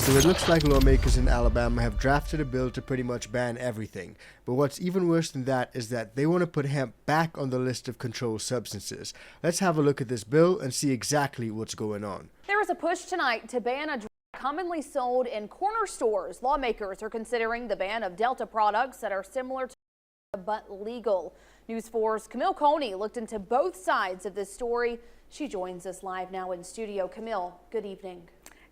So it looks like lawmakers in Alabama have drafted a bill to pretty much ban everything. But what's even worse than that is that they want to put hemp back on the list of controlled substances. Let's have a look at this bill and see exactly what's going on. There is a push tonight to ban a drug commonly sold in corner stores. Lawmakers are considering the ban of Delta products that are similar to but legal. News 4's Camille Coney looked into both sides of this story. She joins us live now in studio. Camille, good evening.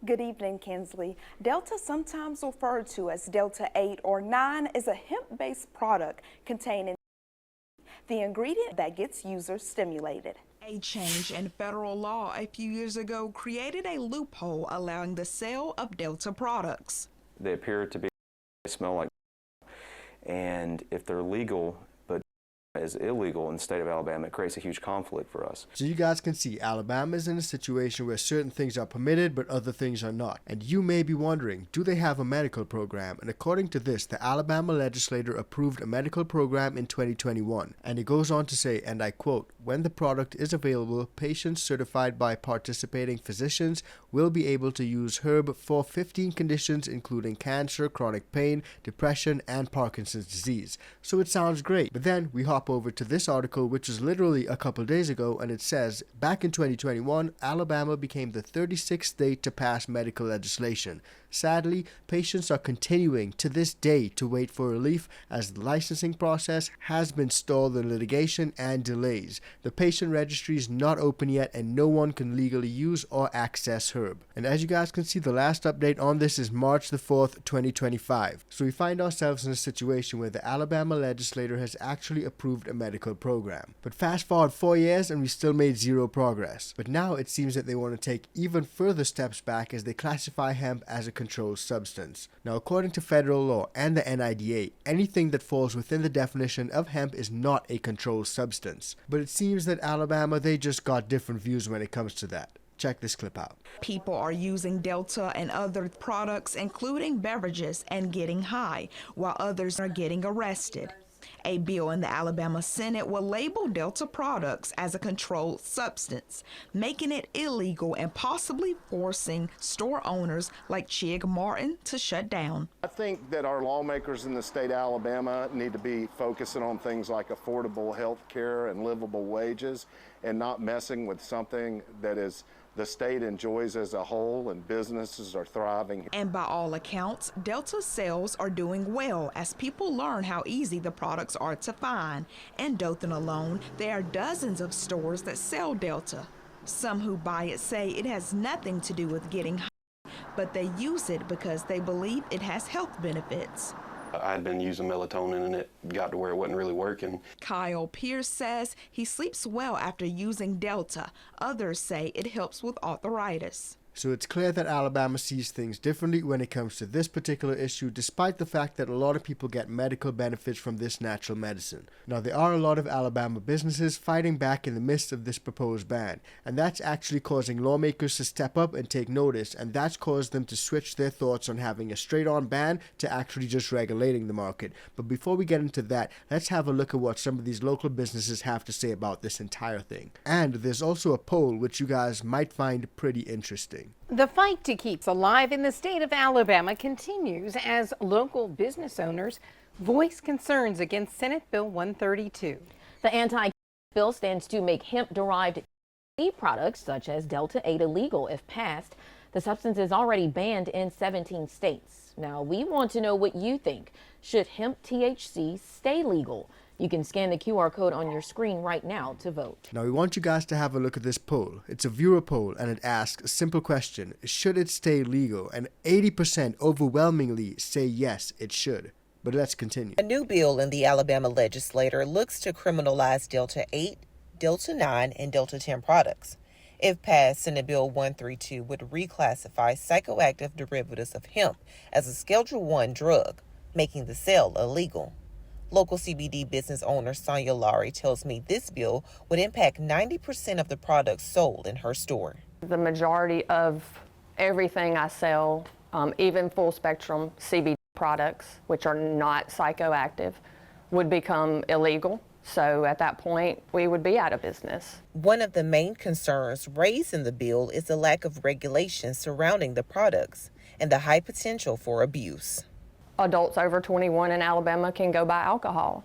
Good evening, Kinsley. Delta, sometimes referred to as Delta-8 or 9, is a hemp-based product containing the ingredient that gets users stimulated. A change in federal law a few years ago created a loophole allowing the sale of Delta products. They appear to be, they smell like, and if they're legal but is illegal in the state of Alabama, it creates a huge conflict for us. So you guys can see Alabama is in a situation where certain things are permitted but other things are not. And you may be wondering, do they have a medical program? And according to this, the Alabama legislature approved a medical program in 2021. And it goes on to say, and I quote, "When the product is available, patients certified by participating physicians will be able to use herb for 15 conditions including cancer, chronic pain, depression, and Parkinson's disease." So it sounds great. But then we hop over to this article, which is literally a couple days ago, and it says, back in 2021, Alabama became the 36th state to pass medical legislation. Sadly, patients are continuing to this day to wait for relief as the licensing process has been stalled in litigation and delays. The patient registry is not open yet and no one can legally use or access herb. And as you guys can see, the last update on this is March the 4th, 2025. So we find ourselves in a situation where the Alabama legislature has actually approved a medical program. But fast forward 4 years and we still made zero progress. But now it seems that they want to take even further steps back as they classify hemp as a controlled substance. Now, according to federal law and the NIDA, anything that falls within the definition of hemp is not a controlled substance. But it seems that Alabama, they just got different views when it comes to that. Check this clip out. People are using Delta and other products, including beverages, and getting high, while others are getting arrested. A bill in the Alabama Senate will label Delta products as a controlled substance, making it illegal and possibly forcing store owners like Chig Martin to shut down. I think that our lawmakers in the state of Alabama need to be focusing on things like affordable health care and livable wages and not messing with something that is the state enjoys as a whole and businesses are thriving. And by all accounts, Delta sales are doing well as people learn how easy the products are to find. In Dothan alone, there are dozens of stores that sell Delta. Some who buy it say it has nothing to do with getting high, but they use it because they believe it has health benefits. I had been using melatonin and it got to where it wasn't really working. Kyle Pierce says he sleeps well after using Delta. Others say it helps with arthritis. So it's clear that Alabama sees things differently when it comes to this particular issue, despite the fact that a lot of people get medical benefits from this natural medicine. Now, there are a lot of Alabama businesses fighting back in the midst of this proposed ban, and that's actually causing lawmakers to step up and take notice, and that's caused them to switch their thoughts on having a straight-on ban to actually just regulating the market. But before we get into that, let's have a look at what some of these local businesses have to say about this entire thing. And there's also a poll which you guys might find pretty interesting. The fight to keep alive in the state of Alabama continues as local business owners voice concerns against Senate Bill 132. The anti-bill stands to make hemp-derived THC products such as Delta-8 illegal if passed. The substance is already banned in 17 states. Now, we want to know what you think. Should hemp THC stay legal? You can scan the QR code on your screen right now to vote. Now we want you guys to have a look at this poll. It's a viewer poll and it asks a simple question: should it stay legal? And 80% overwhelmingly say yes, it should. But let's continue. A new bill in the Alabama legislature looks to criminalize Delta-8, Delta-9, and Delta-10 products. If passed, Senate Bill 132 would reclassify psychoactive derivatives of hemp as a Schedule I drug, making the sale illegal. Local CBD business owner Sonia Laurie tells me this bill would impact 90% of the products sold in her store. The majority of everything I sell, even full spectrum CBD products, which are not psychoactive, would become illegal. So at that point, we would be out of business. One of the main concerns raised in the bill is the lack of regulation surrounding the products and the high potential for abuse. Adults over 21 in Alabama can go buy alcohol.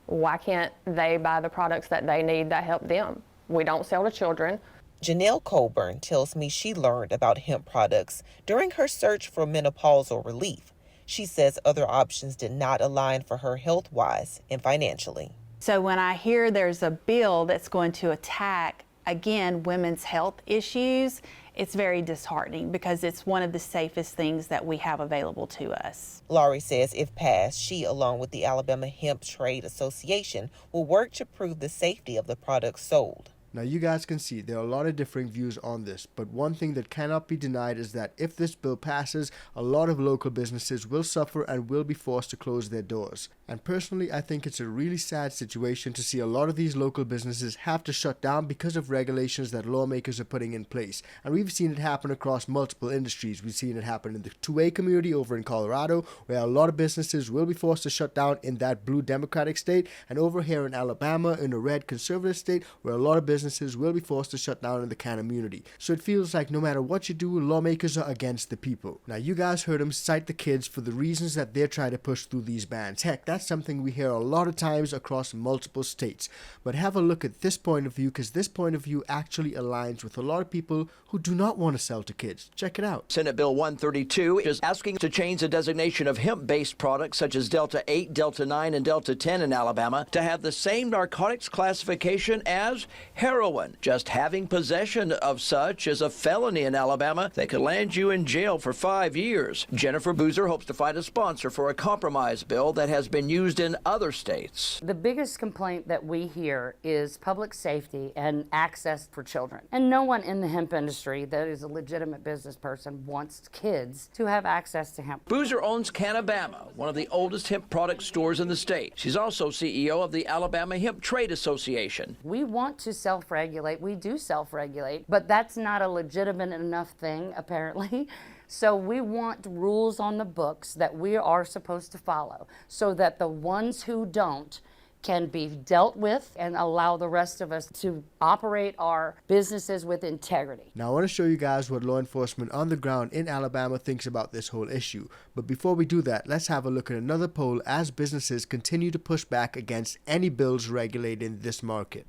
Why can't they buy the products that they need that help them? We don't sell to children. Janelle Colburn tells me she learned about hemp products during her search for menopausal relief. She says other options did not align for her health-wise and financially. So when I hear there's a bill that's going to attack, again, women's health issues, it's very disheartening because it's one of the safest things that we have available to us. Laurie says if passed, she, along with the Alabama Hemp Trade Association, will work to prove the safety of the products sold. Now you guys can see there are a lot of differing views on this, but one thing that cannot be denied is that if this bill passes, a lot of local businesses will suffer and will be forced to close their doors. And personally, I think it's a really sad situation to see a lot of these local businesses have to shut down because of regulations that lawmakers are putting in place. And we've seen it happen across multiple industries. We've seen it happen in the 2A community over in Colorado, where a lot of businesses will be forced to shut down in that blue Democratic state, and over here in Alabama in a red conservative state, where a lot of businesses will be forced to shut down in the can community. So it feels like no matter what you do, lawmakers are against the people. Now you guys heard him cite the kids for the reasons that they're trying to push through these bans. Heck, that's something we hear a lot of times across multiple states. But have a look at this point of view, because this point of view actually aligns with a lot of people who do not want to sell to kids. Check it out. Senate Bill 132 is asking to change the designation of hemp-based products such as Delta-8, Delta-9, and Delta-10 in Alabama to have the same narcotics classification as heroin. Just having possession of such is a felony in Alabama that could land you in jail for 5 years. Jennifer Boozer hopes to find a sponsor for a compromise bill that has been used in other states. The biggest complaint that we hear is public safety and access for children. And no one in the hemp industry that is a legitimate business person wants kids to have access to hemp. Boozer owns Cannabama, one of the oldest hemp product stores in the state. She's also CEO of the Alabama Hemp Trade Association. We want to self-regulate. We do self-regulate, but that's not a legitimate enough thing, apparently. So we want rules on the books that we are supposed to follow so that the ones who don't can be dealt with and allow the rest of us to operate our businesses with integrity. Now I want to show you guys what law enforcement on the ground in Alabama thinks about this whole issue. But before we do that, let's have a look at another poll as businesses continue to push back against any bills regulating this market.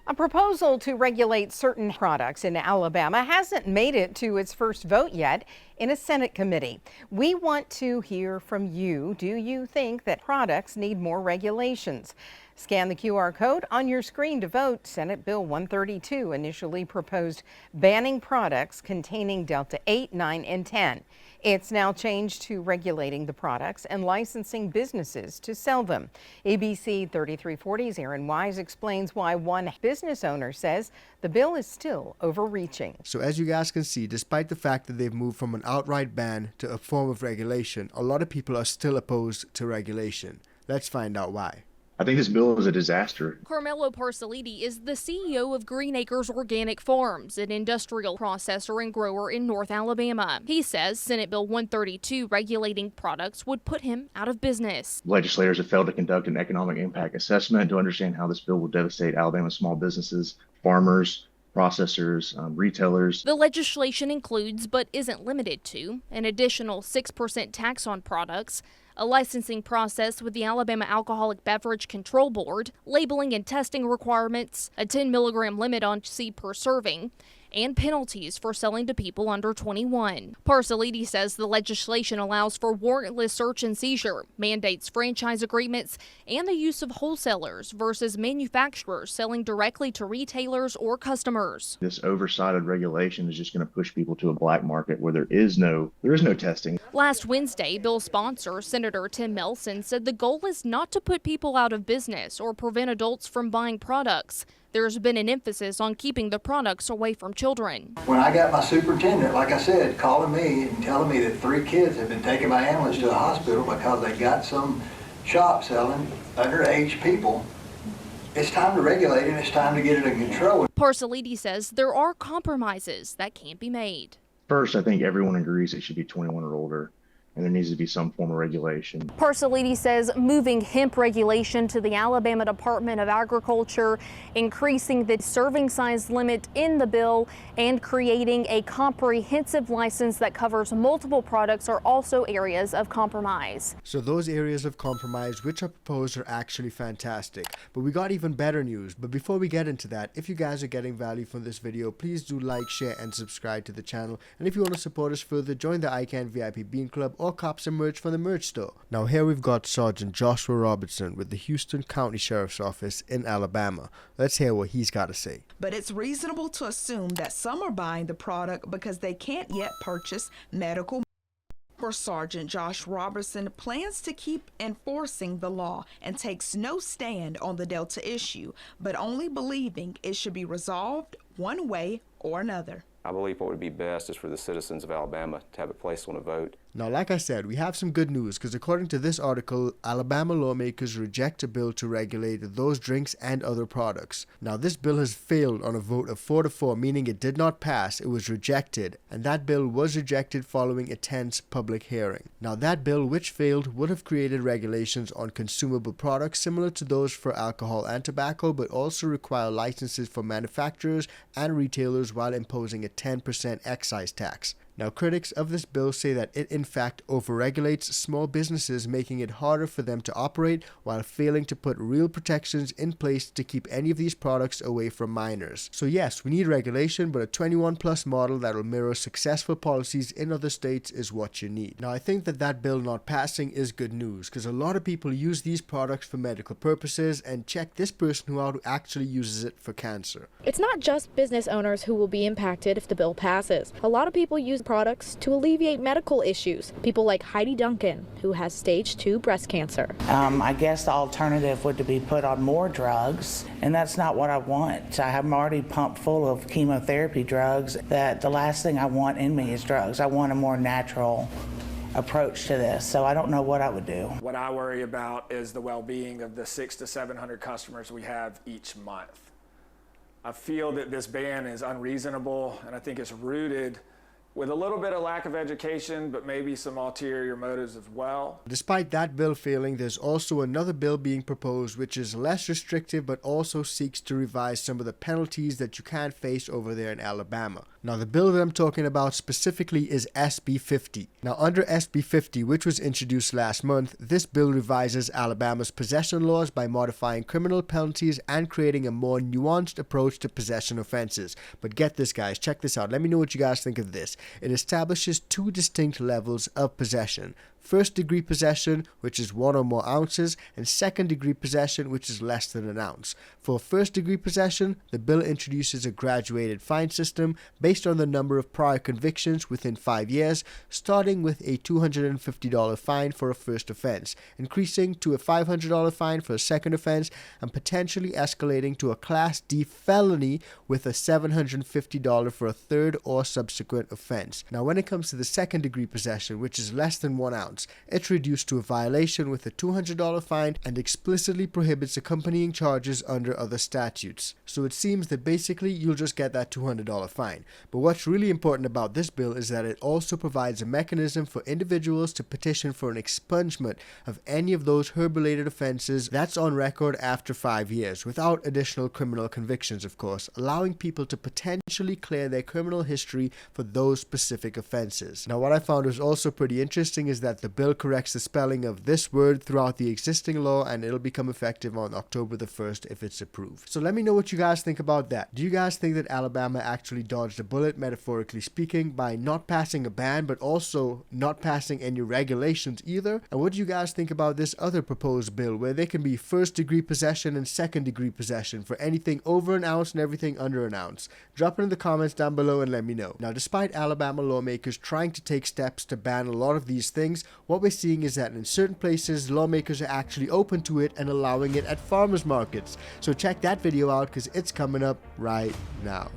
A proposal to regulate certain products in Alabama hasn't made it to its first vote yet in a Senate committee. We want to hear from you. Do you think that products need more regulations? Scan the QR code on your screen to vote. Senate Bill 132 initially proposed banning products containing Delta-8, 9, and 10. It's now changed to regulating the products and licensing businesses to sell them. ABC 3340's Aaron Wise explains why one business owner says the bill is still overreaching. So as you guys can see, despite the fact that they've moved from an outright ban to a form of regulation, a lot of people are still opposed to regulation. Let's find out why. I think this bill is a disaster. Carmelo Parsaliti is the CEO of Green Acres Organic Farms, an industrial processor and grower in North Alabama. He says Senate Bill 132 regulating products would put him out of business. Legislators have failed to conduct an economic impact assessment to understand how this bill will devastate Alabama's small businesses, farmers, processors, retailers. The legislation includes, but isn't limited to, an additional 6% tax on products, a licensing process with the Alabama Alcoholic Beverage Control Board, labeling and testing requirements, a 10 milligram limit on C per serving, and penalties for selling to people under 21. Parsaliti says the legislation allows for warrantless search and seizure, mandates franchise agreements, and the use of wholesalers versus manufacturers selling directly to retailers or customers. This oversighted regulation is just going to push people to a black market where there is no testing. Last Wednesday, bill's sponsor, Senator Tim Melson, said the goal is not to put people out of business or prevent adults from buying products. There's been an emphasis on keeping the products away from children. When I got my superintendent, like I said, calling me and telling me that 3 kids had been taken by ambulance to the hospital because they got some shop selling underage people, it's time to regulate it. It's time to get it in control. Parsaliti says there are compromises that can't be made. First, I think everyone agrees it should be 21 or older. and there needs to be some form of regulation. Parsaliti says moving hemp regulation to the Alabama Department of Agriculture, increasing the serving size limit in the bill, and creating a comprehensive license that covers multiple products are also areas of compromise. So those areas of compromise which are proposed are actually fantastic. But we got even better news. But before we get into that, if you guys are getting value from this video, please do like, share, and subscribe to the channel. And if you want to support us further, join the ICANN VIP Bean Club or cop some merch from the merch store. Now here we've got Sergeant Joshua Robertson with the Houston County Sheriff's Office in Alabama. Let's hear what he's got to say. But it's reasonable to assume that some are buying the product because they can't yet purchase medical. For Sergeant Josh Robertson plans to keep enforcing the law and takes no stand on the Delta issue, but only believing it should be resolved one way or another. I believe what would be best is for the citizens of Alabama to have a place on a vote. Now, like I said, we have some good news because according to this article, Alabama lawmakers reject a bill to regulate those drinks and other products. Now, this bill has failed on a vote of 4-4, meaning it did not pass, it was rejected, and that bill was rejected following a tense public hearing. Now, that bill, which failed, would have created regulations on consumable products similar to those for alcohol and tobacco, but also require licenses for manufacturers and retailers while imposing a 10% excise tax. Now, critics of this bill say that it in fact overregulates small businesses, making it harder for them to operate while failing to put real protections in place to keep any of these products away from minors. So yes, we need regulation, but a 21+ model that will mirror successful policies in other states is what you need. Now, I think that bill not passing is good news because a lot of people use these products for medical purposes, and check this person who actually uses it for cancer. It's not just business owners who will be impacted if the bill passes. A lot of people use products to alleviate medical issues. People like Heidi Duncan, who has stage 2 breast cancer. I guess the alternative would be put on more drugs, and that's not what I want. I'm already pumped full of chemotherapy drugs that the last thing I want in me is drugs. I want a more natural approach to this, so I don't know what I would do. What I worry about is the well-being of the 600 to 700 customers we have each month. I feel that this ban is unreasonable, and I think it's rooted with a little bit of lack of education, but maybe some ulterior motives as well. Despite that bill failing, there's also another bill being proposed which is less restrictive but also seeks to revise some of the penalties that you can face over there in Alabama. Now, the bill that I'm talking about specifically is SB 50. Now, under SB 50, which was introduced last month, this bill revises Alabama's possession laws by modifying criminal penalties and creating a more nuanced approach to possession offenses. But get this, guys, check this out. Let me know what you guys think of this. It establishes 2 distinct levels of possession. First-degree possession, which is 1 or more ounces, and second-degree possession, which is less than an ounce. For first-degree possession, the bill introduces a graduated fine system based on the number of prior convictions within 5 years, starting with a $250 fine for a first offense, increasing to a $500 fine for a second offense, and potentially escalating to a Class D felony with a $750 for a third or subsequent offense. Now, when it comes to the second-degree possession, which is less than 1 ounce, it's reduced to a violation with a $200 fine and explicitly prohibits accompanying charges under other statutes. So it seems that basically you'll just get that $200 fine. But what's really important about this bill is that it also provides a mechanism for individuals to petition for an expungement of any of those herb-related offenses that's on record after 5 years, without additional criminal convictions, of course, allowing people to potentially clear their criminal history for those specific offenses. Now, what I found was also pretty interesting is that the bill corrects the spelling of this word throughout the existing law, and it'll become effective on October the 1st if it's approved. So let me know what you guys think about that. Do you guys think that Alabama actually dodged a bullet, metaphorically speaking, by not passing a ban but also not passing any regulations either? And what do you guys think about this other proposed bill where there can be first-degree possession and second-degree possession for anything over an ounce and everything under an ounce? Drop it in the comments down below and let me know. Now, despite Alabama lawmakers trying to take steps to ban a lot of these things, what we're seeing is that in certain places, lawmakers are actually open to it and allowing it at farmers markets. So check that video out because it's coming up right now.